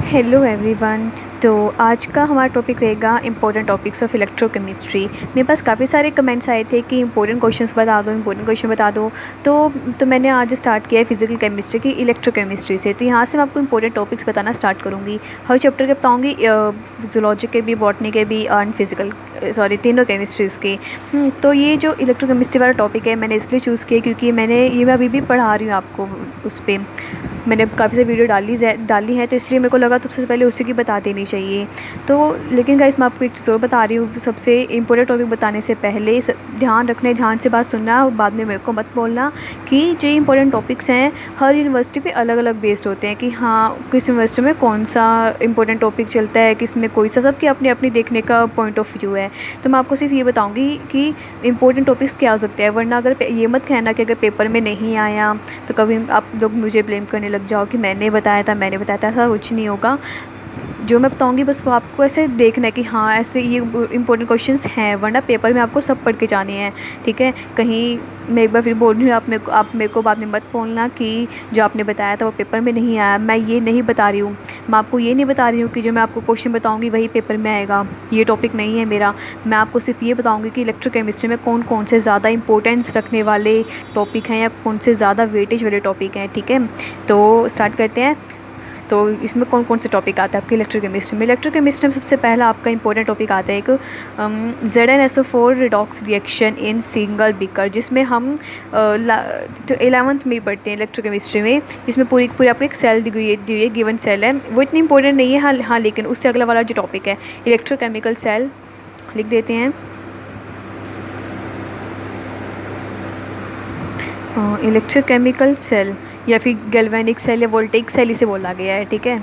Hello everyone. तो आज का हमारा टॉपिक रहेगा इंपॉर्टेंट टॉपिक्स ऑफ इलेक्ट्रोकेमिस्ट्री। मेरे पास काफ़ी सारे कमेंट्स आए थे कि इंपॉर्टेंट क्वेश्चंस बता दो, इंपॉर्टेंट क्वेश्चन बता दो। तो मैंने आज स्टार्ट किया है फिजिकल केमिस्ट्री की इलेक्ट्रोकेमिस्ट्री से। तो यहाँ से मैं आपको इंपॉर्टेंट टॉपिक्स बताना स्टार्ट करूँगी। हर चैप्टर के बताऊँगी, जूलॉजी के भी, बॉटनी के भी एंड फिजिकल, सॉरी, तीनों केमिस्ट्रीज़ के। तो ये जो इलेक्ट्रोकेमिस्ट्री वाला टॉपिक है मैंने इसलिए चूज़ किया क्योंकि मैं अभी भी पढ़ा रही हूँ आपको उस पर। मैंने काफ़ी सारी वीडियो डाली है, तो इसलिए मेरे को लगा सबसे पहले उसी की बता देनी चाहिए। तो लेकिन गाइस मैं आपको एक चीज़ और बता रही हूँ, सबसे इंपॉर्टेंट टॉपिक बताने से पहले ध्यान से बात सुनना और बाद में मेरे को मत बोलना कि जो इंपॉर्टेंट टॉपिक्स हैं हर यूनिवर्सिटी पे अलग अलग बेस्ड होते हैं कि हाँ किस यूनिवर्सिटी में कौन सा इंपॉर्टेंट टॉपिक चलता है, किस में कोई सा, सबकी अपनी अपनी देखने का पॉइंट ऑफ व्यू है। तो मैं आपको सिर्फ ये बताऊँगी कि इंपॉर्टेंट टॉपिक्स क्या हो सकते हैं, वरना अगर ये मत कहना कि अगर पेपर में नहीं आया तो कभी आप लोग मुझे ब्लेम करने लग जाओ कि मैंने बताया था, ऐसा कुछ नहीं होगा। जो मैं बताऊंगी बस वो आपको ऐसे देखना है कि हाँ ऐसे ये इंपॉर्टेंट क्वेश्चंस हैं, वरना पेपर में आपको सब पढ़ के जाने हैं। ठीक है, कहीं मैं एक बार फिर बोल रही हूँ, आप मेरे को बाद में मत बोलना कि जो आपने बताया था वो पेपर में नहीं आया। मैं ये नहीं बता रही हूँ, मैं आपको ये नहीं बता रही हूँ कि जो मैं आपको क्वेश्चन बताऊँगी वही पेपर में आएगा। ये टॉपिक नहीं है मेरा। मैं आपको सिर्फ ये बताऊँगी कि इलेक्ट्रोकेमिस्ट्री में कौन कौन से ज़्यादा इंपॉर्टेंस रखने वाले टॉपिक हैं या कौन से ज़्यादा वेटेज वाले टॉपिक हैं। ठीक है, तो स्टार्ट करते हैं। तो इसमें कौन कौन से टॉपिक आते हैं आपके इलेक्ट्रोकेमिस्ट्री में। इलेक्ट्रोकेमिस्ट्री में सबसे पहला आपका इंपॉर्टेंट टॉपिक आता है एक ZnSO4 redox reaction in single beaker, जिसमें हम तो 11th में पढ़ते हैं इलेक्ट्रोकेमिस्ट्री में, जिसमें पूरी पूरी आपको एक सेल दी हुई है, गिवन सेल है। वो इतनी इंपॉर्टेंट नहीं है, हाँ लेकिन उससे अगला वाला जो टॉपिक है इलेक्ट्रोकेमिकल सेल, लिख देते हैं इलेक्ट्रोकेमिकल सेल या फिर गैल्वेनिक सेल या वोल्टेइक सेल इसे बोला गया है। ठीक है,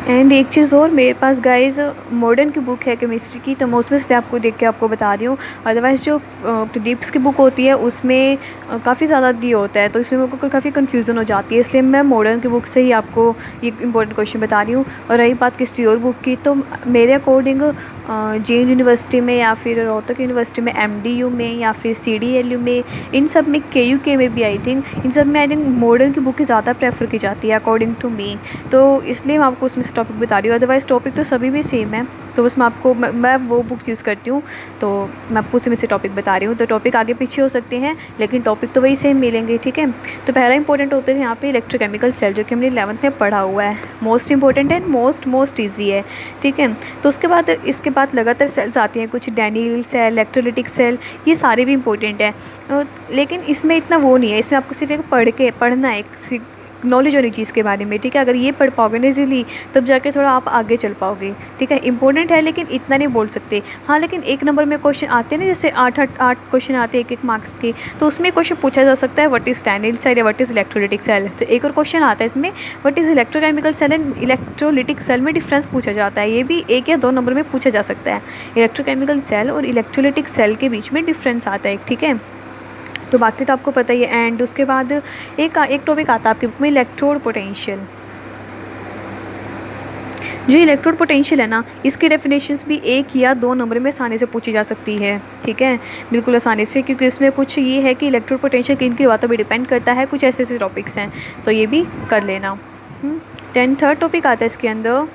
एंड एक चीज़ और, मेरे पास गाइज मॉडर्न की बुक है केमिस्ट्री की, तो मैं उसमें से आपको देख के आपको बता रही हूँ। अदरवाइज़ जो प्रदीप्स की बुक होती है उसमें काफ़ी ज़्यादा दिया होता है, तो इसमें मेरे को काफ़ी कन्फ्यूज़न हो जाती है, इसलिए मैं मॉडर्न की बुक से ही आपको ये इंपॉर्टेंट क्वेश्चन बता रही हूँ। और रही बात किसी और बुक की, तो मेरे अकॉर्डिंग जैन यूनिवर्सिटी में या फिर रोहतक यूनिवर्सिटी में MDU में या फिर CDLU में, इन सब में KUK में भी आई थिंक, इन सब में आई थिंक मॉडर्न की बुक ज़्यादा प्रेफर की जाती है अकॉर्डिंग टू मी। तो इसलिए मैं आपको उसमें से टॉपिक बता रही हूँ, अदरवाइज़ टॉपिक तो सभी भी सेम है। तो बस मैं वो बुक यूज़ करती हूँ, तो मैं आपको उसमें से टॉपिक बता रही हूँ। तो टॉपिक आगे पीछे हो सकते हैं लेकिन टॉपिक तो वही सेम मिलेंगे। ठीक है, तो पहला इंपॉर्टेंट टॉपिक है यहाँ पे इलेक्ट्रोकेमिकल सेल, जो कि हमने 11th में पढ़ा हुआ है। मोस्ट इंपॉर्टेंट है, मोस्ट ईजी है। ठीक है, तो इसके बाद लगातार सेल्स आती हैं, कुछ डैनियल सेल, इलेक्ट्रोलिटिक सेल, ये सारे भी इंपॉर्टेंट हैं। लेकिन इसमें इतना वो नहीं है, इसमें आपको सिर्फ एक पढ़ना है, नॉलेज होनी चीज़ के बारे में। ठीक है, अगर ये पढ़ पाओगे ना इजीली, तब जाके थोड़ा आप आगे चल पाओगे। ठीक है, इंपॉर्टेंट है लेकिन इतना नहीं बोल सकते। हाँ, लेकिन एक नंबर में क्वेश्चन आते हैं ना, जैसे आठ क्वेश्चन आते हैं एक मार्क्स के, तो उसमें क्वेश्चन पूछा जा सकता है व्हाट इज़ डैनियल सेल या व्हाट इज़ इलेक्ट्रोलिटिक सेल। तो एक और क्वेश्चन आता है इसमें, what is electrochemical cell and electrolytic cell में डिफरेंस पूछा जाता है। ये भी 1 या 2 नंबर में पूछा जा सकता है। इलेक्ट्रोकेमिकल सेल और इलेक्ट्रोलिटिक सेल के बीच में डिफरेंस आता है। ठीक है, तो बाकी तो आपको पता ही है। एंड उसके बाद एक टॉपिक आता है आपकी बुक में, इलेक्ट्रोड पोटेंशियल। जो इलेक्ट्रोड पोटेंशियल है ना, इसकी डेफिनेशंस भी 1 या 2 नंबर में आसानी से पूछी जा सकती है। ठीक है, बिल्कुल आसानी से, क्योंकि इसमें कुछ ये है कि इलेक्ट्रोड पोटेंशियल किन की बातों पर डिपेंड करता है, कुछ ऐसे टॉपिक्स हैं, तो ये भी कर लेना। देन थर्ड टॉपिक आता है इसके अंदर,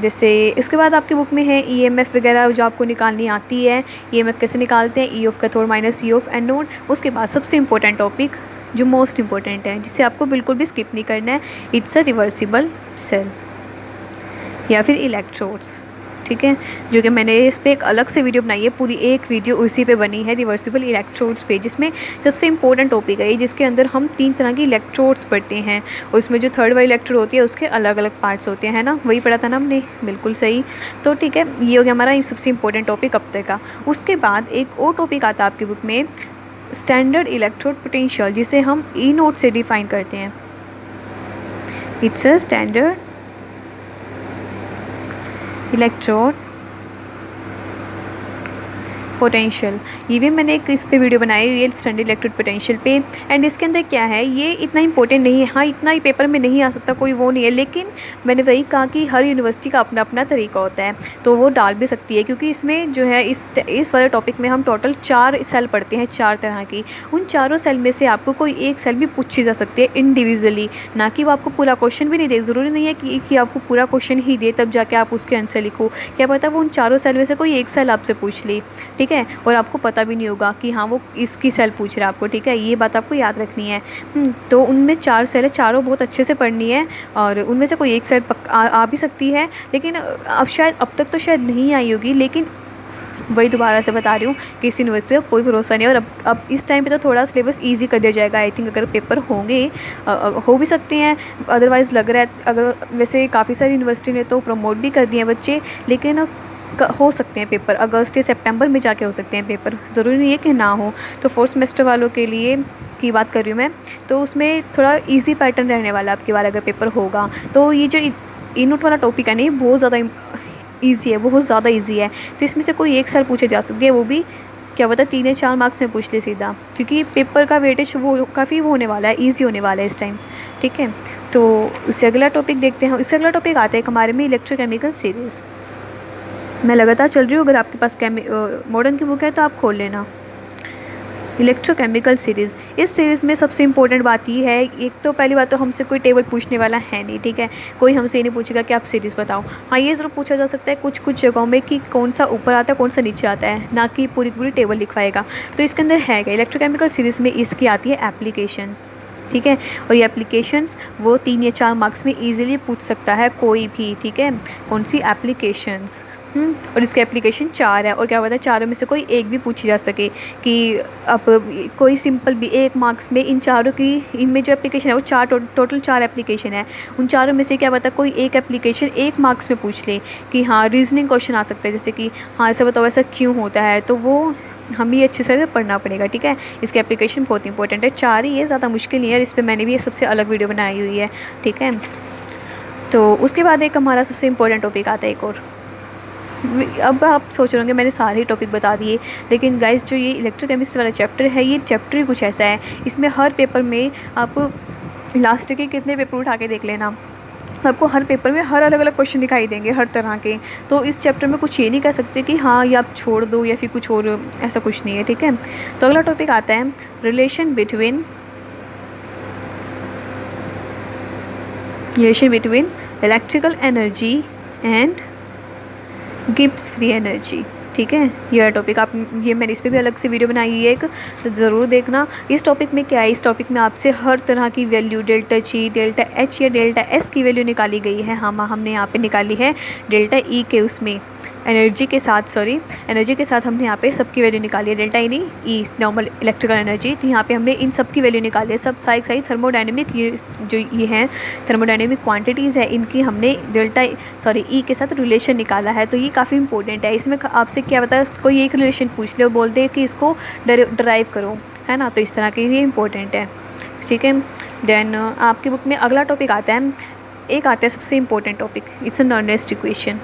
जैसे इसके बाद आपकी बुक में है EMF वगैरह जो आपको निकालनी आती है। EMF कैसे निकालते हैं, E of cathode minus E of anode. उसके बाद सबसे इंपॉर्टेंट टॉपिक जो मोस्ट इंपॉर्टेंट है, जिसे आपको बिल्कुल भी स्किप नहीं करना है, इट्स अ रिवर्सिबल सेल या फिर इलेक्ट्रोड्स। ठीक है, जो कि मैंने इस पर एक अलग से वीडियो बनाई है, पूरी एक वीडियो उसी पे बनी है, रिवर्सिबल इलेक्ट्रोड्स पे, जिसमें सबसे इंपॉर्टेंट टॉपिक है जिसके अंदर हम 3 तरह की इलेक्ट्रोड्स पढ़ते हैं। और उसमें जो थर्ड वाली इलेक्ट्रोड होती है उसके अलग अलग पार्ट्स होते हैं, है ना, वही पढ़ा था ना हमने, बिल्कुल सही। तो ठीक है, ये हो गया हमारा सबसे इंपॉर्टेंट टॉपिक अब तक का। उसके बाद एक और टॉपिक आता है आपकी बुक में, स्टैंडर्ड इलेक्ट्रोड पोटेंशियल, जिसे हम E0 से डिफाइन करते हैं। It's a standard electrode potential, ये भी मैंने एक इस पे वीडियो बनाई हुई है, स्टैंडर्ड इलेक्ट्रिक पोटेंशियल पे। एंड इसके अंदर क्या है, ये इतना इंपॉर्टेंट नहीं है, हाँ इतना ही पेपर में नहीं आ सकता, कोई वो नहीं है, लेकिन मैंने वही कहा कि हर यूनिवर्सिटी का अपना अपना तरीका होता है, तो वो डाल भी सकती है, क्योंकि इसमें जो है इस वाले टॉपिक में हम टोटल 4 सेल पढ़ते हैं, 4 तरह की। उन चारों सेल में से आपको कोई एक सेल भी पूछी जा सकती है इंडिविजुअली, ना कि वो आपको पूरा क्वेश्चन भी नहीं दे। ज़रूरी नहीं है कि आपको पूरा क्वेश्चन ही दे तब जाके आप उसके आंसर लिखो, क्या पता वो उन चारों सेल में से कोई एक सेल आपसे पूछ ली, ठीक है, और आपको पता भी नहीं होगा कि हाँ वो इसकी सेल पूछ रहा है आपको, ठीक है, ये बात आपको याद रखनी है। तो उनमें 4 सेल है, चारों बहुत अच्छे से पढ़नी है, और उनमें से कोई एक सेल आ भी सकती है, लेकिन अब तक तो शायद नहीं आई होगी, लेकिन वही दोबारा से बता रही हूँ कि इस यूनिवर्सिटी का कोई भरोसा नहीं है। और अब इस टाइम पे तो थोड़ा सिलेबस इजी कर दिया जाएगा, आई थिंक, अगर पेपर होंगे, हो भी सकते हैं, अदरवाइज़ लग रहा है, अगर वैसे काफ़ी सारी यूनिवर्सिटी ने तो प्रमोट भी कर दिए हैं बच्चे, लेकिन हो सकते हैं पेपर अगस्त या सितंबर में जाके हो सकते हैं पेपर, ज़रूरी नहीं है कि ना हो। तो 4th सेमेस्टर वालों के लिए की बात कर रही हूँ मैं, तो उसमें थोड़ा इजी पैटर्न रहने वाला है आपकी बार अगर पेपर होगा। तो ये जो इनोट वाला टॉपिक है ना, ये बहुत ज़्यादा ईजी है, बहुत ज़्यादा ईजी है, तो इसमें से कोई एक सेल पूछे जा सकती है, वो भी क्या पता 3 या 4 मार्क्स में पूछ ले सीधा, क्योंकि पेपर का वेटेज वो काफ़ी होने वाला है, ईजी होने वाला है इस टाइम, ठीक है। तो उससे अगला टॉपिक देखते हैं। इससे अगला टॉपिक आता है हमारे में इलेक्ट्रोकेमिकल सीरीज़। मैं लगातार चल रही हूँ, अगर आपके पास मॉडर्न की बुक है तो आप खोल लेना। इलेक्ट्रोकेमिकल सीरीज़, इस सीरीज़ में सबसे इंपॉर्टेंट बात ये है, एक तो पहली बात तो हमसे कोई टेबल पूछने वाला है नहीं, ठीक है, कोई हमसे ये नहीं पूछेगा कि आप सीरीज़ बताओ। हाँ ये ज़रूर पूछा जा सकता है कुछ जगहों में कि कौन सा ऊपर आता है कौन सा नीचे आता है, ना कि पूरी पूरी टेबल लिखवाएगा। तो इसके अंदर है क्या, इलेक्ट्रोकेमिकल सीरीज़ में इसकी आती है एप्लीकेशंस, ठीक है, और ये एप्लीकेशंस वो 3 या 4 मार्क्स में ईजिली पूछ सकता है कोई भी, ठीक है, कौन सी एप्लीकेशंस। और इसके एप्लीकेशन 4 है, और क्या पता है चारों में से कोई एक भी पूछी जा सके, कि अब कोई सिंपल भी 1 मार्क्स में इन चारों की, इनमें जो एप्लीकेशन है वो टोटल 4 एप्लीकेशन है, उन चारों में से क्या पता कोई एक एप्लीकेशन 1 मार्क्स में पूछ ले, कि हाँ रीजनिंग क्वेश्चन आ सकता है, जैसे कि हाँ ऐसा बताओ ऐसा क्यों होता है, तो वो हमें ये अच्छे से पढ़ना पड़ेगा, ठीक है। इसके एप्लीकेशन बहुत इंपॉर्टेंट है, 4 ही है, ज़्यादा मुश्किल नहीं है, इस पर मैंने भी ये सबसे अलग वीडियो बनाई हुई है, ठीक है। तो उसके बाद एक हमारा सबसे इम्पोर्टेंट टॉपिक आता है एक और। अब आप सोच रहे होंगे मैंने सारे ही टॉपिक बता दिए, लेकिन गाइस जो ये इलेक्ट्रोकेमिस्ट्री वाला चैप्टर है, ये चैप्टर ही कुछ ऐसा है, इसमें हर पेपर में आप लास्ट के कितने पेपर उठा के देख लेना, आपको हर पेपर में हर अलग अलग क्वेश्चन दिखाई देंगे हर तरह के। तो इस चैप्टर में कुछ ये नहीं कह सकते कि हाँ ये आप छोड़ दो या फिर कुछ और, ऐसा कुछ नहीं है, ठीक है। तो अगला टॉपिक आता है relation between electrical energy and Gibbs free energy, ठीक है, ये टॉपिक आप, ये मैंने इस पर भी अलग से वीडियो बनाई है एक, तो ज़रूर देखना। इस टॉपिक में क्या है, इस टॉपिक में आपसे हर तरह की value delta G, delta H या डेल्टा एस की वैल्यू निकाली गई है। हमने यहाँ पे निकाली है डेल्टा ई के उसमें एनर्जी के साथ हमने यहाँ पे सबकी वैल्यू निकाली है, डेल्टा ई नहीं ई नॉर्मल इलेक्ट्रिकल एनर्जी। तो यहाँ पे हमने इन सब की वैल्यू निकाली है, सब सारी थर्मोडायनेमिक, ये हैं थर्मोडायनेमिक क्वांटिटीज़ है, इनकी हमने ई के साथ रिलेशन निकाला है। तो ये काफ़ी इंपॉर्टेंट है, इसमें आपसे क्या पता है कोई एक रिलेशन पूछ ले और बोल दे कि इसको डराइव करो, है ना, तो इस तरह की ये इंपॉर्टेंट है, ठीक है। देन आपकी बुक में अगला टॉपिक आता है सबसे important topic, it's a non-nest equation.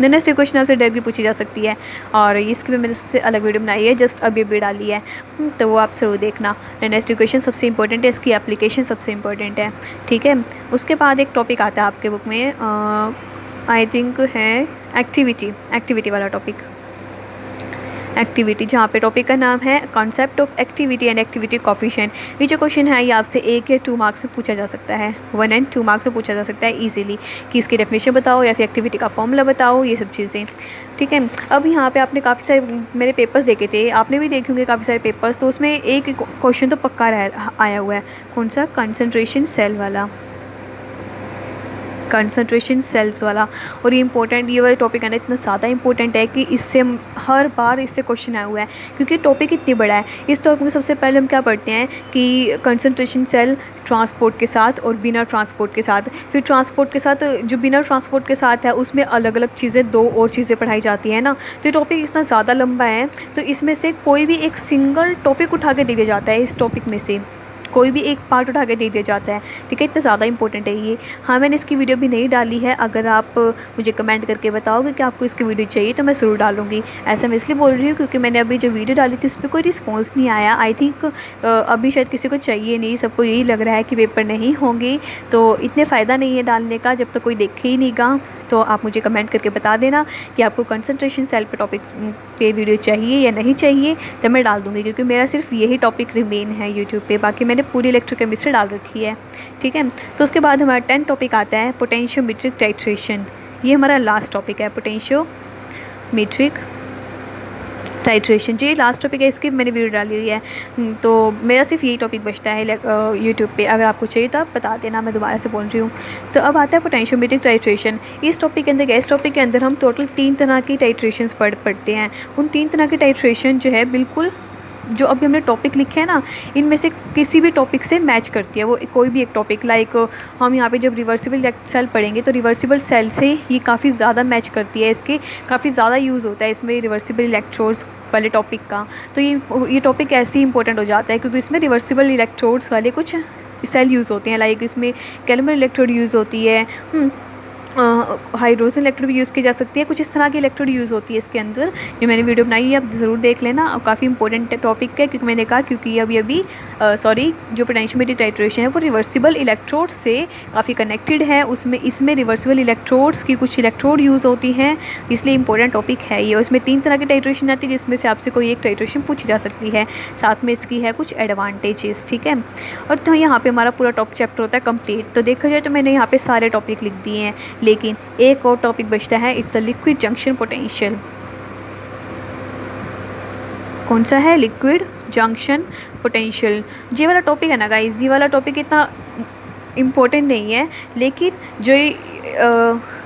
Non-nest equation आपसे डायरेक्ट भी पूछी जा सकती है, और इसकी भी मैंने सबसे अलग वीडियो बनाई है, जस्ट अभी भी डाली है, तो वो आप ज़रूर देखना। नॉन-नेस्ट इक्वेशन सबसे इंपॉर्टेंट है, इसकी एप्लीकेशन सबसे इंपॉर्टेंट है, ठीक है। उसके बाद एक टॉपिक आता है आपके बुक में, आई थिंक है एक्टिविटी वाला टॉपिक, एक्टिविटी, जहाँ पे टॉपिक का नाम है concept of activity and activity coefficient. ये जो क्वेश्चन है ये आपसे 1 या 2 मार्क्स में पूछा जा सकता है, 1 और 2 मार्क्स में पूछा जा सकता है इजीली, कि इसकी डेफिनेशन बताओ या फिर एक्टिविटी का फॉर्मूला बताओ, ये सब चीज़ें, ठीक है। अब यहाँ पे आपने काफ़ी सारे मेरे पेपर्स देखे थे, आपने भी देखे होंगे काफ़ी सारे पेपर्स, तो उसमें एक क्वेश्चन तो पक्का आया हुआ है, कौन सा, कंसंट्रेशन सेल्स वाला। और ये इंपॉर्टेंट, ये वाला टॉपिक है ना इतना ज़्यादा इंपॉर्टेंट है कि इससे हर बार इससे क्वेश्चन आया हुआ है, क्योंकि टॉपिक इतनी बड़ा है। इस टॉपिक में सबसे पहले हम क्या पढ़ते हैं कि कंसंट्रेशन सेल ट्रांसपोर्ट के साथ और बिना ट्रांसपोर्ट के साथ, फिर ट्रांसपोर्ट के साथ, जो बिना ट्रांसपोर्ट के साथ है उसमें अलग अलग चीज़ें, 2 और चीज़ें पढ़ाई जाती है ना। तो ये टॉपिक इतना ज़्यादा लंबा है, तो इसमें से कोई भी एक सिंगल टॉपिक उठा के दे दिया जाता है इस टॉपिक में से, कोई भी एक पार्ट उठा के दे दिया जाता है, ठीक है। इतना ज़्यादा इंपॉर्टेंट है ये। हाँ, मैंने इसकी वीडियो भी नहीं डाली है, अगर आप मुझे कमेंट करके बताओगे कि आपको इसकी वीडियो चाहिए तो मैं ज़रूर डालूँगी। ऐसा मैं इसलिए बोल रही हूँ क्योंकि मैंने अभी जो वीडियो डाली थी उस पर कोई रिस्पॉन्स नहीं आया। आई थिंक अभी शायद किसी को चाहिए नहीं, सबको यही लग रहा है कि पेपर नहीं होंगे, तो इतने फ़ायदा नहीं है डालने का जब तक कोई देखे ही नहीं गा। तो आप मुझे कमेंट करके बता देना कि आपको कंसंट्रेशन सेल पे टॉपिक पे वीडियो चाहिए या नहीं चाहिए, तो मैं डाल दूँगी, क्योंकि मेरा सिर्फ यही टॉपिक रिमेन है यूट्यूब पे, बाकी मैंने पूरी इलेक्ट्रोकेमिस्ट्री डाल रखी है, ठीक है। तो उसके बाद हमारा 10 टॉपिक आता है पोटेंशियोमीट्रिक टाइट्रेशन। ये हमारा लास्ट टॉपिक है, पोटेंशियोमीट्रिक टाइट्रेशन। जो ये लास्ट टॉपिक है इसकी मैंने वीडियो डाली हुई है, तो मेरा सिर्फ यही टॉपिक बचता है यूट्यूब पे। अगर आपको चाहिए तो आप बता देना, मैं दोबारा से बोल रही हूँ। तो अब आता है पोटेंशियोमीट्रिक टाइट्रेशन। इस टॉपिक के अंदर इस टॉपिक के अंदर हम टोटल 3 तरह की टाइट्रेशंस पढ़ते हैं। उन 3 तरह की टाइट्रेशन जो है बिल्कुल जो अभी हमने टॉपिक लिखे हैं ना, इनमें से किसी भी टॉपिक से मैच करती है वो कोई भी एक टॉपिक। लाइक हम यहाँ पे जब रिवर्सिबल सेल पढ़ेंगे तो रिवर्सिबल सेल से ये काफ़ी ज़्यादा मैच करती है, इसके काफ़ी ज़्यादा यूज़ होता है इसमें रिवर्सिबल इलेक्ट्रोड्स वाले टॉपिक का। तो ये टॉपिक ऐसे ही इंपॉर्टेंट हो जाता है क्योंकि इसमें रिवर्सिबल इलेक्ट्रोड्स वाले कुछ सेल यूज़ होते हैं। लाइक इसमें कैल्मर इलेक्ट्रोड यूज़ होती है, हाइड्रोजन इलेक्ट्रोड भी यूज़ की जा सकती है, कुछ इस तरह की इलेक्ट्रोड यूज़ होती है इसके अंदर। जो मैंने वीडियो बनाई है आप ज़रूर देख लेना, और काफ़ी इंपॉर्टेंट टॉपिक है क्योंकि मैंने कहा क्योंकि अभी जो पोटेंशियोमीट्रिक टाइट्रेशन है वो रिवर्सिबल इलेक्ट्रोड से काफ़ी कनेक्टेड है। इसमें रिवर्सिबल इलेक्ट्रोड्स की कुछ इलेक्ट्रोड यूज़ होती हैं, इसलिए इंपॉर्टेंट टॉपिक है ये। उसमें 3 तरह की टाइट्रेशन आती है जिसमें से आपसे कोई एक टाइट्रेशन पूछी जा सकती है, साथ में इसकी है कुछ एडवांटेजेस, ठीक है। और तो यहाँ पे हमारा पूरा टॉप चैप्टर होता है कंप्लीट। तो देखा जाए तो मैंने यहाँ पे सारे टॉपिक लिख दिए हैं, लेकिन एक और टॉपिक बचता है, it's a liquid junction potential. कौन सा है? Liquid junction potential. ये वाला टॉपिक है ना गाइस, ये वाला टॉपिक इतना इम्पोर्टेंट नहीं है, लेकिन जो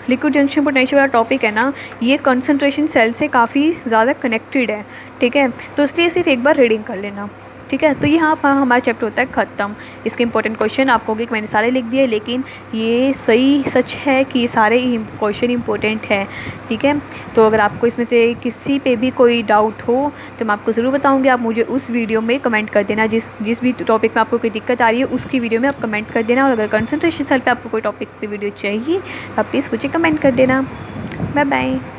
लिक्विड जंक्शन पोटेंशियल वाला टॉपिक है ना, ये कंसंट्रेशन सेल से काफ़ी ज़्यादा कनेक्टेड है, ठीक है। तो इसलिए सिर्फ एक बार रीडिंग कर लेना, ठीक है। तो यहाँ पर हमारा चैप्टर होता है ख़त्म। इसके इंपॉर्टेंट क्वेश्चन आपको कि मैंने सारे लिख दिए, लेकिन ये सही सच है कि ये सारे क्वेश्चन इंपॉर्टेंट है, ठीक है। तो अगर आपको इसमें से किसी पे भी कोई डाउट हो तो मैं आपको ज़रूर बताऊँगी। आप मुझे उस वीडियो में कमेंट कर देना, जिस भी टॉपिक में आपको कोई दिक्कत आ रही है उसकी वीडियो में आप कमेंट कर देना। और अगर कंसंट्रेशन सेल पर आपको कोई टॉपिक पर वीडियो चाहिए तो आप प्लीज़ मुझे कमेंट कर देना। Bye bye.